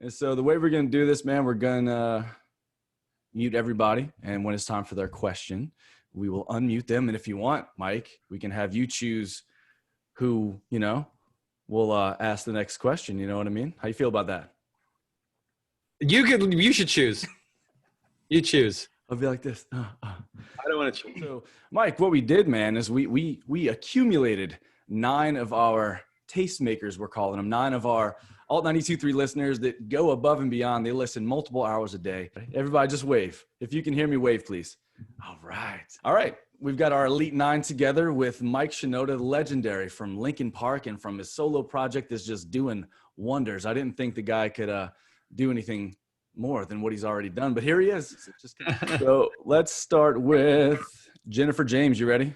And so the way we're going to do this, man, we're going to mute everybody. And when it's time for their question, we will unmute them. And if you want, Mike, we can have you choose who, will ask the next question. You know what I mean? How you feel about that? You should choose. You choose. I'll be like this. I don't want to choose. So, Mike, what we did, man, is we accumulated 9 of our tastemakers, we're calling them, 9 of our Alt 92.3 listeners that go above and beyond. They listen multiple hours a day. Everybody just wave. If you can hear me, wave, please. All right. We've got our Elite 9 together with Mike Shinoda, legendary from Linkin Park, and from his solo project is just doing wonders. I didn't think the guy could do anything more than what he's already done, but here he is. So let's start with Jennifer James. You ready?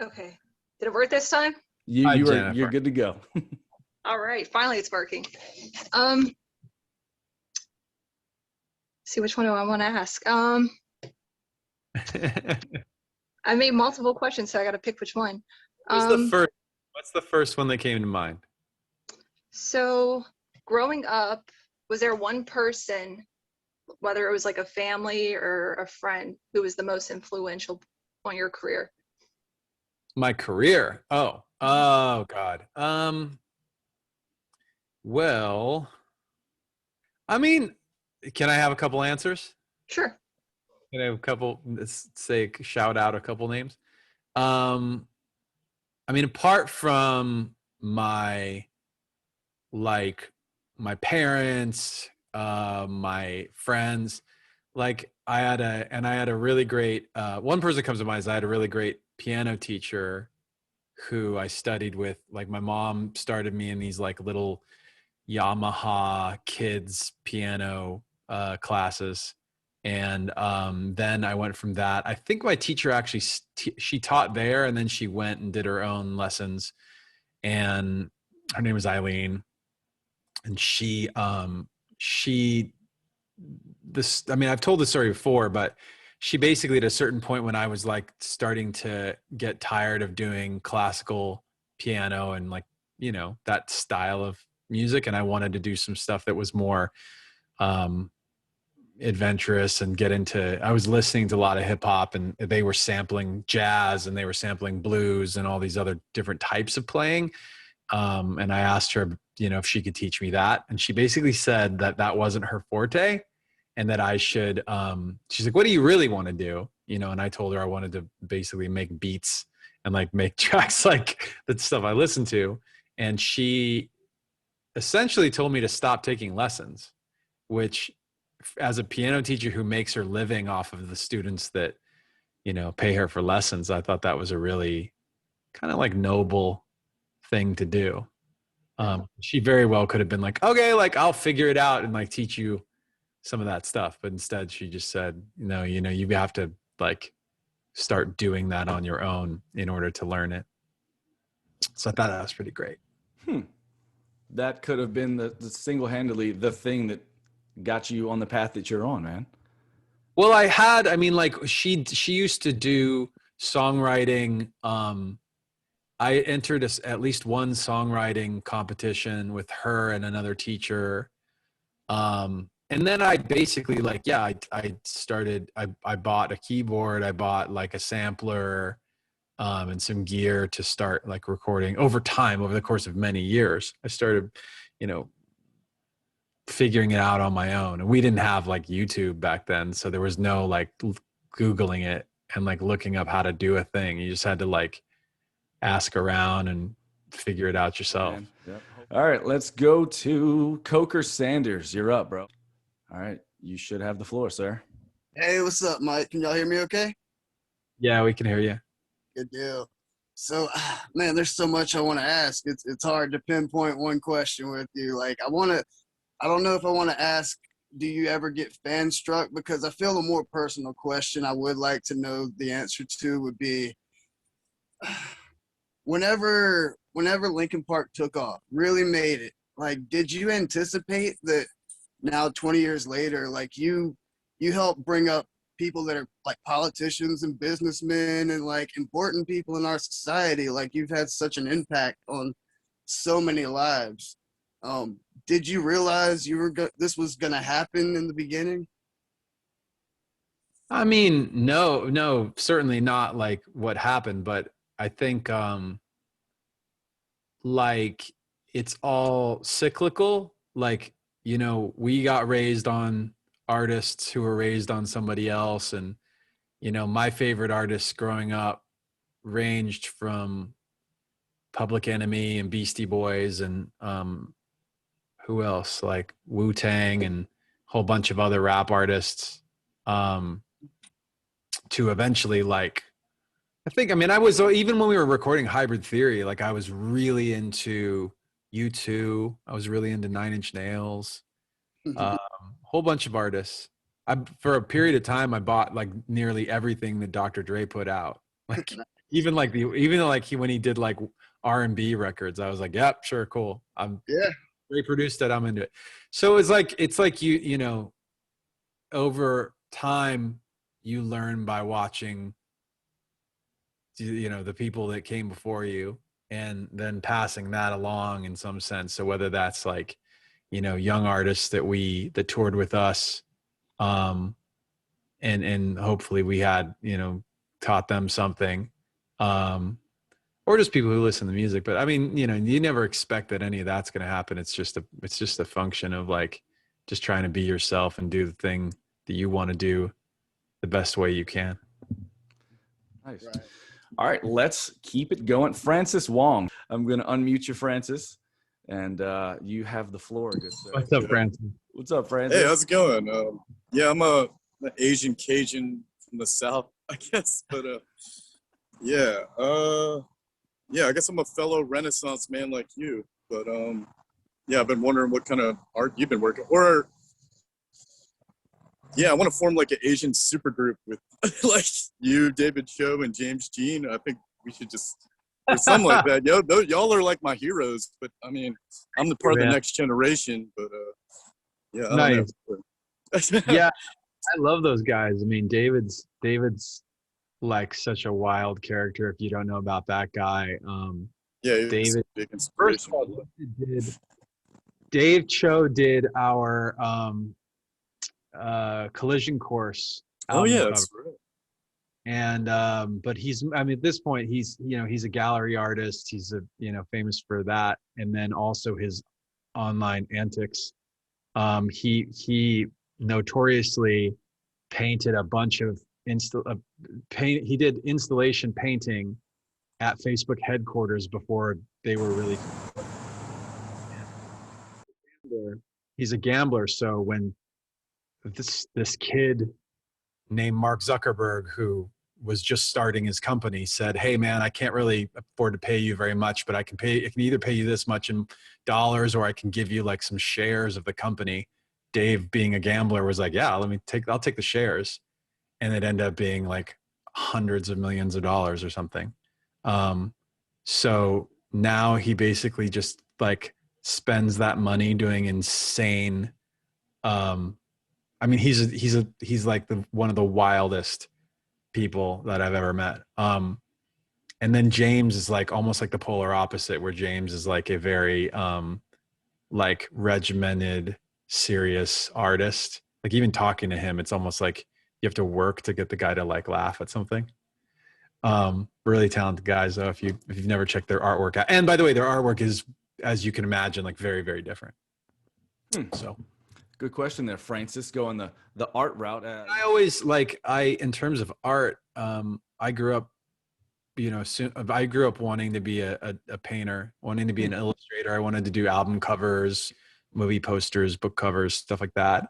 Okay. Did it work this time? You're good to go. All right. Finally, it's working. See, which one do I want to ask? I made multiple questions, so I got to pick which one. What's the first one that came to mind? So growing up, was there one person, whether it was like a family or a friend, who was the most influential on your career? My career? Oh God. Well, I mean, can I have a couple answers? Sure. Can I have a couple, shout out a couple names? I mean, apart from my parents, my friends, like I had a really great, one person comes to mind is I had a really great piano teacher who I studied with. Like my mom started me in these like little Yamaha kids piano classes. And then I went from that. I think my teacher actually, she taught there, and then she went and did her own lessons. And her name was Eileen. And I've told this story before, but she basically at a certain point when I was like starting to get tired of doing classical piano and like, that style of music. And I wanted to do some stuff that was more adventurous and I was listening to a lot of hip hop, and they were sampling jazz and they were sampling blues and all these other different types of playing. And I asked her, if she could teach me that. And she basically said that wasn't her forte and that I should, she's like, what do you really want to do? And I told her I wanted to basically make beats and like make tracks like the stuff I listen to. And she essentially told me to stop taking lessons, which as a piano teacher who makes her living off of the students that, pay her for lessons, I thought that was a really kind of like noble thing to do. She very well could have been like, okay, like I'll figure it out and like teach you some of that stuff. But instead she just said, no, you have to like start doing that on your own in order to learn it. So I thought that was pretty great. That could have been the single-handedly the thing that got you on the path that you're on, man. Well, she used to do songwriting. I entered at least one songwriting competition with her and another teacher. And then I basically I bought a keyboard, I bought like a sampler, and some gear to start like recording over time, over the course of many years. I started, figuring it out on my own. And we didn't have like YouTube back then. So there was no like Googling it and like looking up how to do a thing. You just had to like ask around and figure it out yourself. Yep. All right, let's go to Coker Sanders. You're up, bro. All right, you should have the floor, sir. Hey, what's up, Mike? Can y'all hear me okay? Yeah, we can hear you. Good deal. So, man, there's so much I want to ask. It's hard to pinpoint one question with you. Like, I don't know if I want to ask, do you ever get fan struck? Because I feel a more personal question I would like to know the answer to would be, whenever Linkin Park took off, really made it, like, did you anticipate that now 20 years later, like you help bring up people that are like politicians and businessmen and like important people in our society? Like, you've had such an impact on so many lives. Did you realize this was gonna happen in the beginning? I mean, no, certainly not like what happened, but I think like it's all cyclical. Like, you know, we got raised on artists who were raised on somebody else. And, you know, my favorite artists growing up ranged from Public Enemy and Beastie Boys and who else? Like Wu-Tang and a whole bunch of other rap artists. To eventually like I mean, I was, even when we were recording Hybrid Theory, like I was really into U2. I was really into Nine Inch Nails, whole bunch of artists. For a period of time, I bought like nearly everything that Dr. Dre put out. Like even when he did like R&B records, I was like, yep, sure, cool. Yeah. Dre produced it. I'm into it. So it's like you know, over time you learn by watching, you know, the people that came before you and then passing that along in some sense. So whether that's like, you know, young artists that toured with us, and hopefully we had, you know, taught them something, or just people who listen to music. But I mean, you know, you never expect that any of that's going to happen. It's just a function of like just trying to be yourself and do the thing that you want to do the best way you can. Nice. Right. All right, let's keep it going. Francis Wong. I'm going to unmute you, Francis, and you have the floor, good sir. What's up, Francis? What's up, Francis? Hey, how's it going? Yeah, I'm an Asian Cajun from the South, I guess. But yeah, I guess I'm a fellow Renaissance man like you. But yeah, I've been wondering what kind of art you've been working. Or yeah, I want to form like an Asian supergroup with like you, David Cho, and James Jean. I think we should just or something like that. Y'all are like my heroes. But I mean, I'm the part of the next generation. But yeah, I don't know. Yeah, I love those guys. I mean, David's like such a wild character. If you don't know about that guy, yeah, David. Big First inspiration. of all, Dave Cho did our Collision Course album Yeah, cover. that's right. And but at this point he's a gallery artist. He's famous for that, and then also his online antics. He notoriously painted a bunch of he did installation painting at Facebook headquarters before they were really. He's a gambler, so when this kid named Mark Zuckerberg, who was just starting his company, said, "Hey man, I can't really afford to pay you very much, but I can either pay you this much in dollars, or I can give you like some shares of the company." Dave, being a gambler, was like, "Yeah, I'll take the shares," and it ended up being like hundreds of millions of dollars or something. So now he basically just like spends that money doing insane. I mean, he's like one of the wildest people that I've ever met. And then James is like almost like the polar opposite, where James is like a very like regimented, serious artist. Like even talking to him, it's almost like you have to work to get the guy to like laugh at something. Really talented guys though, if you've never checked their artwork out. And by the way, their artwork is, as you can imagine, like very, very different. So good question there, Francis. Going the art route. I always in terms of art, I grew up, I grew up wanting to be a painter, wanting to be an illustrator. I wanted to do album covers, movie posters, book covers, stuff like that.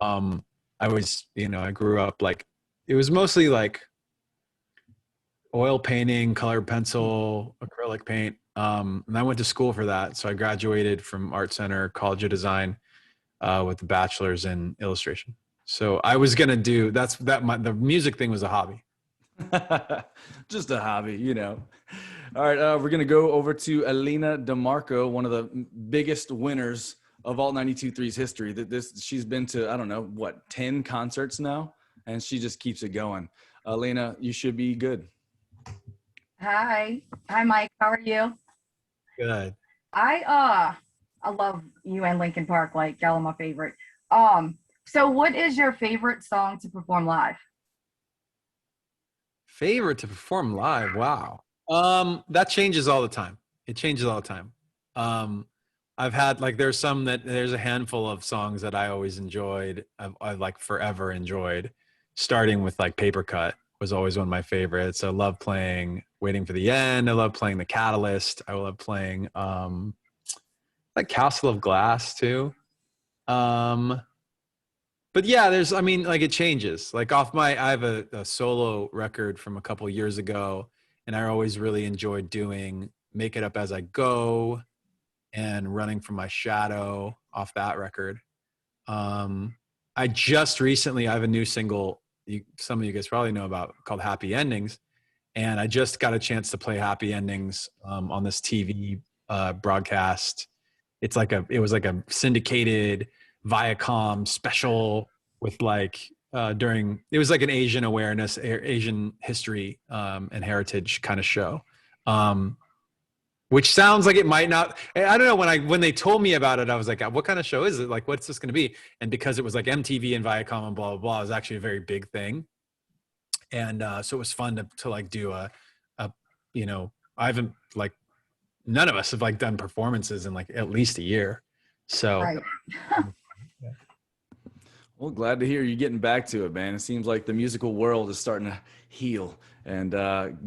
I was, I grew up like, it was mostly like oil painting, colored pencil, acrylic paint. And I went to school for that. So I graduated from Art Center College of Design with a bachelor's in illustration. So I was going to do, the music thing was a hobby. Just a hobby, All right, we're going to go over to Elena DeMarco, one of the biggest winners of Alt 92.3's history. She's been to, I don't know, 10 concerts now, and she just keeps it going. Elena, you should be good. Hi, Mike. How are you? Good. I I love you and Linkin Park. Like, y'all are my favorite. So what is your favorite song to perform live? Favorite to perform live? Wow. That changes all the time. It changes all the time. I've had like there's a handful of songs that I always enjoyed. I've like forever enjoyed. Starting with like Paper Cut was always one of my favorites. I love playing Waiting for the End. I love playing The Catalyst. I love playing like Castle of Glass too. But yeah, like it changes. Like I have a solo record from a couple years ago, and I always really enjoyed doing Make It Up As I Go and Running From My Shadow off that record. I just recently, I have a new single, some of you guys probably know about, called Happy Endings. And I just got a chance to play Happy Endings on this TV broadcast. It was like a syndicated Viacom special with like it was like an Asian awareness, Asian history and heritage kind of show. Which sounds like it might not. I don't know. When they told me about it, I was like, "What kind of show is it? Like, what's this going to be?" And because it was like MTV and Viacom and blah blah blah, it was actually a very big thing. And so it was fun to like do I haven't like none of us have like done performances in like at least a year. So. Right. Well, glad to hear you getting back to it, man. It seems like the musical world is starting to heal and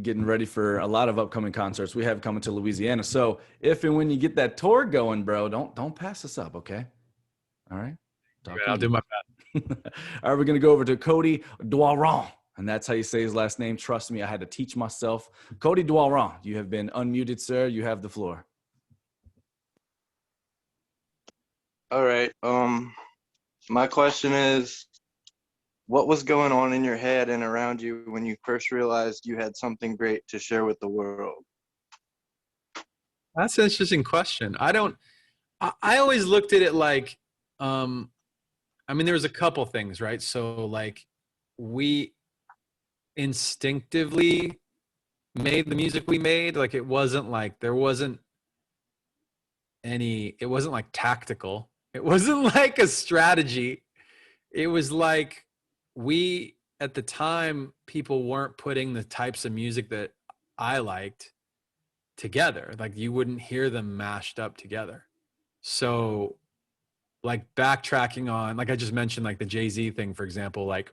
getting ready for a lot of upcoming concerts we have coming to Louisiana. So if and when you get that tour going, bro, don't pass us up, okay? All right? I'll do my best. All right, we're going to go over to Kody Doiron, and that's how you say his last name. Trust me, I had to teach myself. Kody Doiron, you have been unmuted, sir. You have the floor. All right. My question is, what was going on in your head and around you when you first realized you had something great to share with the world? That's an interesting question. I always looked at it like, there was a couple things, right? So like we instinctively made the music we made. Like it wasn't like tactical. It wasn't like a strategy. It was like at the time, people weren't putting the types of music that I liked together. Like you wouldn't hear them mashed up together. So like backtracking on, like I just mentioned, like the Jay-Z thing, for example, like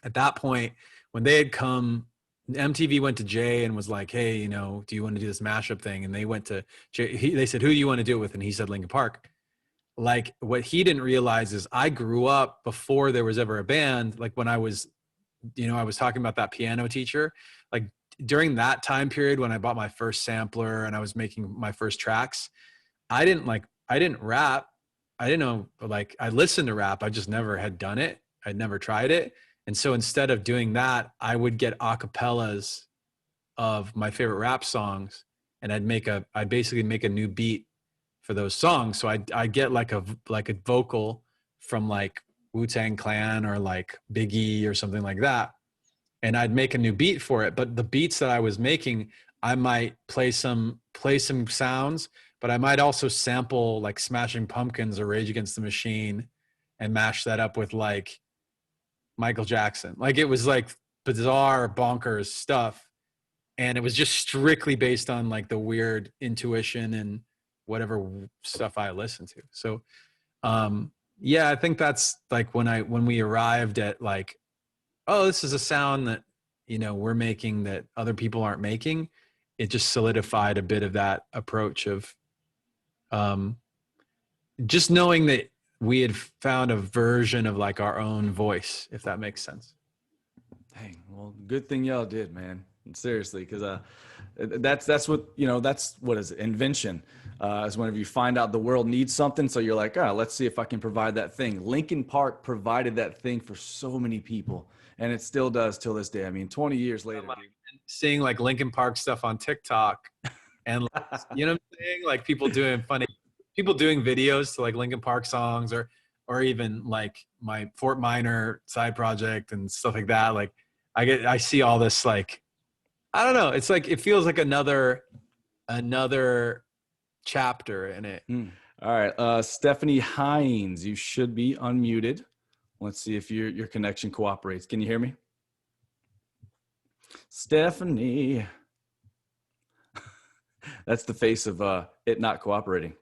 at that point when they had come, MTV went to Jay and was like, hey, do you want to do this mashup thing? And they went to Jay, they said, who do you want to do it with? And he said, Linkin Park. Like what he didn't realize is I grew up before there was ever a band. Like when I was talking about that piano teacher, like during that time period when I bought my first sampler and I was making my first tracks, I didn't rap. I didn't know, like I listened to rap. I just never had done it. I'd never tried it. And so instead of doing that, I would get acapellas of my favorite rap songs and I'd basically make a new beat for those songs. So I get like a vocal from like Wu-Tang Clan or like Biggie or something like that. And I'd make a new beat for it. But the beats that I was making, I might play some sounds, but I might also sample like Smashing Pumpkins or Rage Against the Machine and mash that up with like Michael Jackson. Like it was like bizarre, bonkers stuff. And it was just strictly based on like the weird intuition and whatever stuff I listened to. So, yeah, I think that's like when we arrived at like, oh, this is a sound that, we're making that other people aren't making. It just solidified a bit of that approach of, just knowing that we had found a version of like our own voice, if that makes sense. Dang, well, good thing y'all did, man. Seriously, because that's what that's what is it? Invention. Is whenever you find out the world needs something, so you're like, let's see if I can provide that thing. Linkin Park provided that thing for so many people, and it still does till this day. I mean, 20 years later, seeing like Linkin Park stuff on TikTok, and you know what I'm saying, like people doing videos to like Linkin Park songs, or even like my Fort Minor side project and stuff like that. Like I see all this, like I don't know, it's like it feels like another chapter in it. All right. Stephanie Hines, you should be unmuted. Let's see if your connection cooperates. Can you hear me? Stephanie. That's the face of it not cooperating.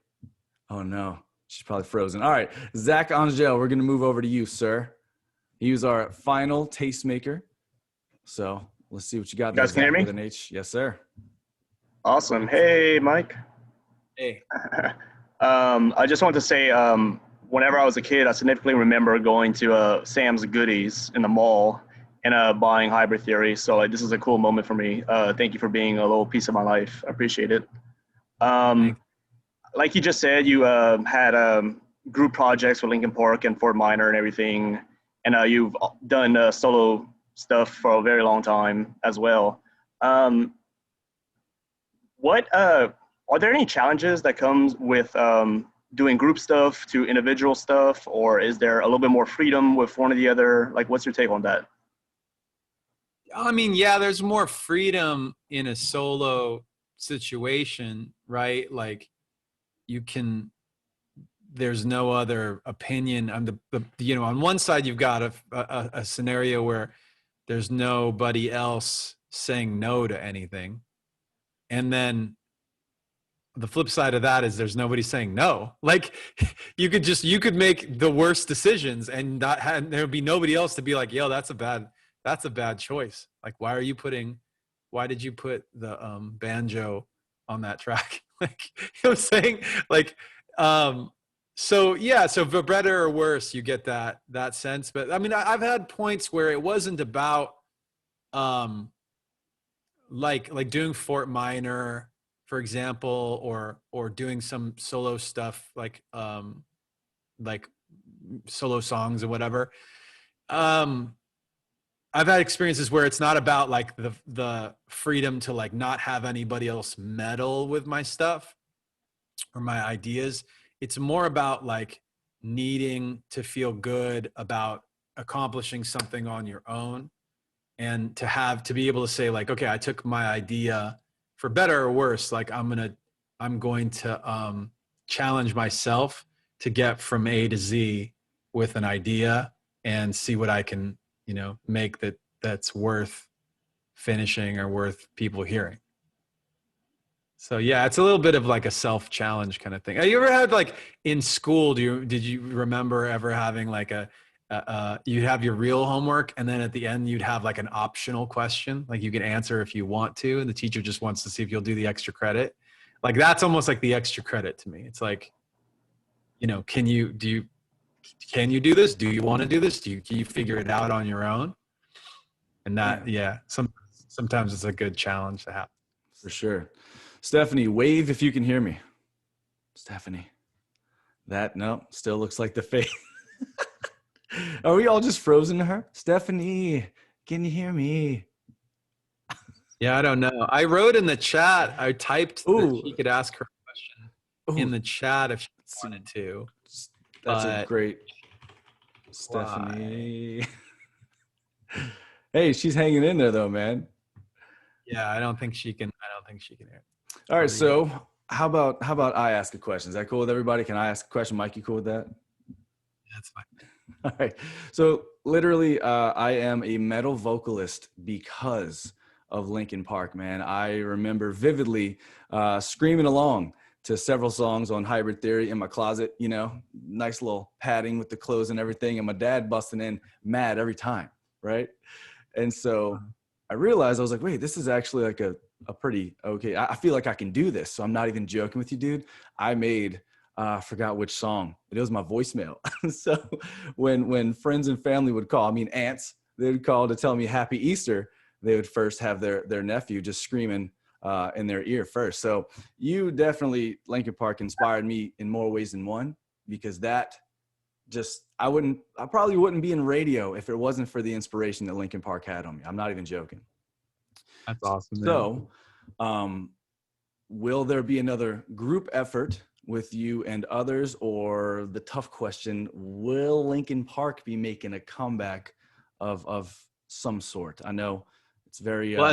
Oh, no. She's probably frozen. All right. Zach Angel, we're going to move over to you, sir. He was our final tastemaker. So let's see what you got. You guys can hear me? With an H. Yes, sir. Awesome. Hey, Mike. Hey. I just wanted to say, whenever I was a kid, I significantly remember going to Sam's Goodies in the mall and buying Hybrid Theory. So like, this is a cool moment for me. Thank you for being a little piece of my life. I appreciate it. Like you just said, you had group projects with Linkin Park and Fort Minor and everything. And you've done solo stuff for a very long time as well. Are there any challenges that comes with doing group stuff to individual stuff, or is there a little bit more freedom with one or the other? Like, what's your take on that? I mean, yeah, there's more freedom in a solo situation, right? Like there's no other opinion on on one side, you've got a scenario where there's nobody else saying no to anything. And then the flip side of that is there's nobody saying no. Like you could make the worst decisions and there would be nobody else to be like, yo, that's a bad choice. Like, why did you put the banjo on that track? Like, you know what I'm saying? Like, so for better or worse, you get that sense. But I mean, I've had points where it wasn't about, like doing Fort Minor, for example, or doing some solo stuff like solo songs or whatever. I've had experiences where it's not about like the freedom to like not have anybody else meddle with my stuff or my ideas. It's more about like needing to feel good about accomplishing something on your own, and to be able to say like, okay, I took my idea, for better or worse, like I'm going to challenge myself to get from A to Z with an idea and see what I can, make that's worth finishing or worth people hearing. So yeah, it's a little bit of like a self-challenge kind of thing. Have you ever had like in school, did you remember ever having like you'd have your real homework and then at the end you'd have like an optional question, like you can answer if you want to, and the teacher just wants to see if you'll do the extra credit. Like that's almost like the extra credit to me. It's like, can you do this? Do you want to do this? Can you figure it out on your own? And that, sometimes it's a good challenge to have. For sure. Stephanie, wave if you can hear me. Stephanie. Still looks like the face. Are we all just frozen to her? Stephanie, can you hear me? Yeah, I don't know. I wrote in the chat, I typed that she could ask her question in the chat if she wanted to. That's a great Stephanie. Hey, she's hanging in there though, man. Yeah, I don't think she can hear it. All right, so how about I ask a question? Is that cool with everybody? Can I ask a question? Mike, you cool with that? That's fine. All right. So literally, I am a metal vocalist because of Linkin Park, man. I remember vividly screaming along to several songs on Hybrid Theory in my closet, nice little padding with the clothes and everything. And my dad busting in mad every time, right? And so I realized, I was like, wait, this is actually like a pretty okay. I feel like I can do this. So I'm not even joking with you, dude. I made, I forgot which song. It was my voicemail. So when friends and family would call, aunts, they would call to tell me Happy Easter, they would first have their nephew just screaming in their ear first. So you definitely, Linkin Park inspired me in more ways than one, because that just, I probably wouldn't be in radio if it wasn't for the inspiration that Linkin Park had on me. I'm not even joking. That's awesome. Man. So will there be another group effort with you and others, or the tough question, will Linkin Park be making a comeback of some sort? I know it's very well,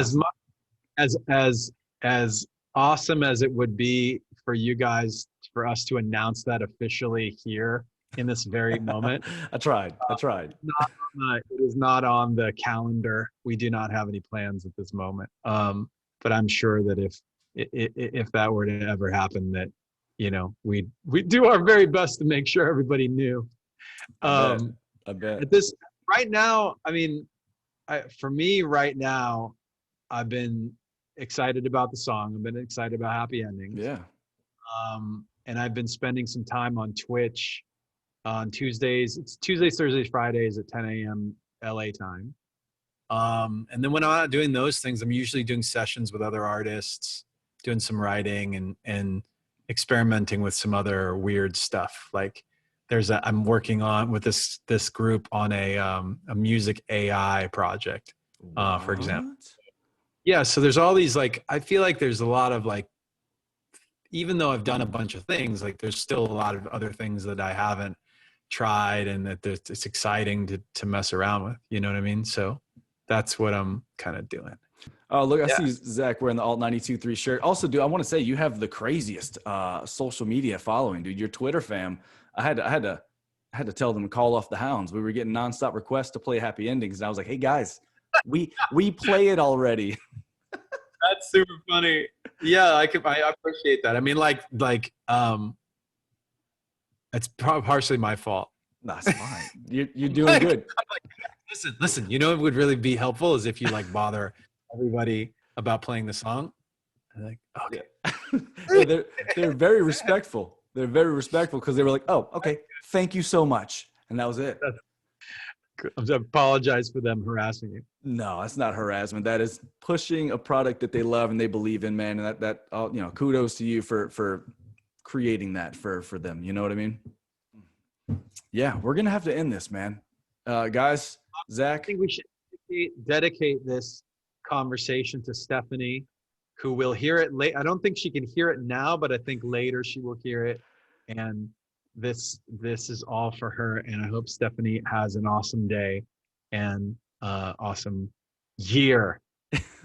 as awesome as it would be for you guys for us to announce that officially here in this very moment. I tried. It is not on the calendar. We do not have any plans at this moment. But I'm sure that if that were to ever happen, that we do our very best to make sure everybody knew. I bet. At this right now, I mean, for me right now, I've been excited about the song. I've been excited about Happy Endings. Yeah. And I've been spending some time on Twitch on Tuesdays. It's Tuesdays, Thursdays, Fridays at 10 a.m. LA time. And then when I'm not doing those things, I'm usually doing sessions with other artists, doing some writing and experimenting with some other weird stuff. Like I'm working on with this group on a music AI project, for example. Yeah. So there's all these, like, I feel like there's a lot of, like, even though I've done a bunch of things, like there's still a lot of other things that I haven't tried and that it's exciting to mess around with, you know what I mean? So that's what I'm kind of doing. Oh, look, I see Zach wearing the Alt 92.3 shirt. Also, dude, I want to say you have the craziest social media following, dude. Your Twitter fam, I had to tell them to call off the hounds. We were getting nonstop requests to play Happy Endings, and I was like, hey guys, we play it already. That's super funny. Yeah, I appreciate that. I mean, it's partially my fault. That's fine. You're doing good. Listen. You know what would really be helpful is if you bother everybody about playing the song. I'm like, okay. Yeah, they're very respectful. They're very respectful because they were like, oh, okay, thank you so much, and that was it. I apologize for them harassing you. No, that's not harassment. That is pushing a product that they love and they believe in, man. And that kudos to you for creating that for them. You know what I mean? Yeah, we're gonna have to end this, man. Guys, Zach, I think we should dedicate this conversation to Stephanie, who will hear it late. I don't think she can hear it now, but I think later she will hear it. And this is all for her. And I hope Stephanie has an awesome day and awesome year.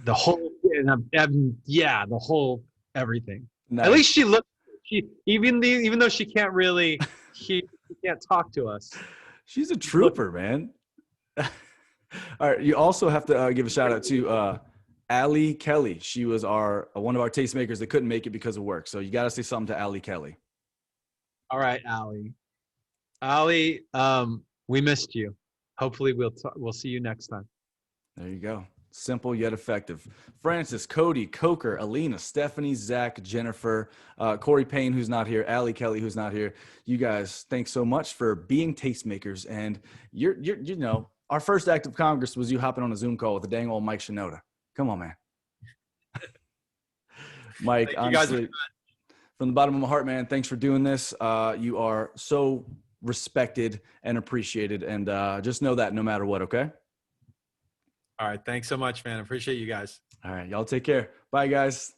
The whole the whole everything. nice. At least even though she can't really she can't talk to us. She's a trooper, man. All right. You also have to give a shout out to Allie Kelly. She was one of our tastemakers that couldn't make it because of work. So you got to say something to Allie Kelly. All right, Allie. Allie, we missed you. Hopefully we'll see you next time. There you go. Simple yet effective. Francis, Kody, Coker, Elena, Stephanie, Zach, Jennifer, Cory Payne, who's not here, Allie Kelly, who's not here. You guys, thanks so much for being tastemakers. And our first act of Congress was you hopping on a Zoom call with the dang old Mike Shinoda. Come on, man. Mike, honestly, from the bottom of my heart, man, thanks for doing this. You are so respected and appreciated. And just know that no matter what, okay? All right. Thanks so much, man. I appreciate you guys. All right. Y'all take care. Bye, guys.